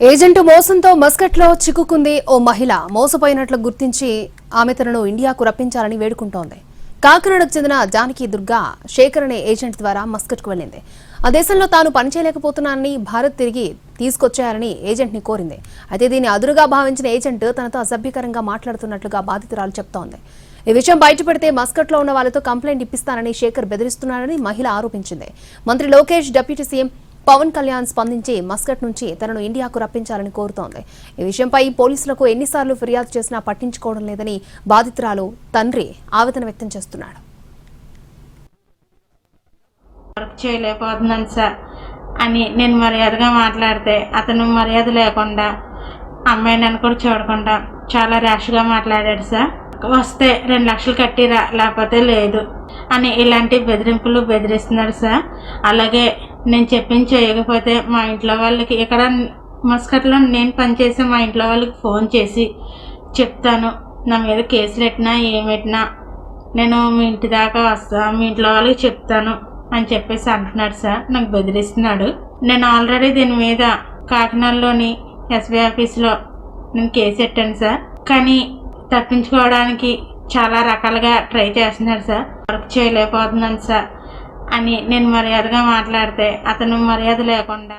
Agent మోసంతో మస్కట్లో చిక్కుకుంది ఓ మహిళ. మోసపోయినట్లు గుర్తించి ఆమె తనను ఇండియాకు రప్పించాలని వేడుకుంటోంది. కాకినాడకు చెందిన జానకి దుర్గా శేఖర్ అనే ఏజెంట్ ద్వారా మస్కట్కు వెళ్లింది. ఆ దేశంలో తాను పనిచేయలేకపోతున్నానని భారత్ తిరిగి తీసుకొచ్చారని ఏజెంట్ ని కోరింది. అయితే దీన్ని అదురుగా భావించిన ఏజెంట్ తనతో అసభ్యకరంగా మాట్లాడుతున్నట్లుగా బాధితురాలు చెప్తోంది. ఈ విషయం బయటపడితే మస్కట్లో ఉన్న వాళ్లతో కంప్లైంట్ ఇప్పిస్తానని శేఖర్ బెదిరిస్తున్నారని మహిళ ఆరోపించింది. మంత్రి లోకేష్, డిప్యూటీ సీఎం పవన్ కళ్యాణ్ స్పందించి మస్కట్ నుంచి తనను ఇండియాకు రప్పించాలని కోరుతోంది. ఈ విషయంపై పోలీసులకు ఎన్నిసార్లు ఫిర్యాదు చేసినా పట్టించుకోవడం లేదని బాధితురాలు తండ్రి ఆవేదన వ్యక్తం చేస్తున్నాడు. వర్క్ చేయలేకపోతున్నాను సార్ అని నేను మర్యాదగా మాట్లాడితే అతను మర్యాద లేకుండా అమ్మాయి నన్ను కూడా చూడకుండా చాలా ర్యాష్గా మాట్లాడాడు సార్. వస్తే 2 లక్షలు కట్టిరా, లేకపోతే లేదు అని ఇలాంటి బెదిరింపులు బెదిరిస్తున్నాడు సార్. అలాగే నేను చెప్పింది చేయకపోతే మా ఇంట్లో వాళ్ళకి, ఇక్కడ మస్కట్లో నేను పనిచేసే మా ఇంట్లో వాళ్ళకి ఫోన్ చేసి చెప్తాను, నా మీద కేసులు పెట్టినా ఏమెట్టినా నేను మీ ఇంటి దాకా వస్తా, మీ ఇంట్లో వాళ్ళకి చెప్తాను అని చెప్పేసి అంటున్నాడు సార్. నాకు బెదిరిస్తున్నాడు. నేను ఆల్రెడీ దీని మీద కాకినాడలోని ఎస్బీ ఆఫీస్లో నేను కేసు పెట్టాను సార్. కానీ తప్పించుకోవడానికి చాలా రకాలుగా ట్రై చేస్తున్నాడు సార్. వర్క్ చేయలేకపోతున్నాను సార్ అని నేను మర్యాదగా మాట్లాడితే అతను మర్యాద లేకుండా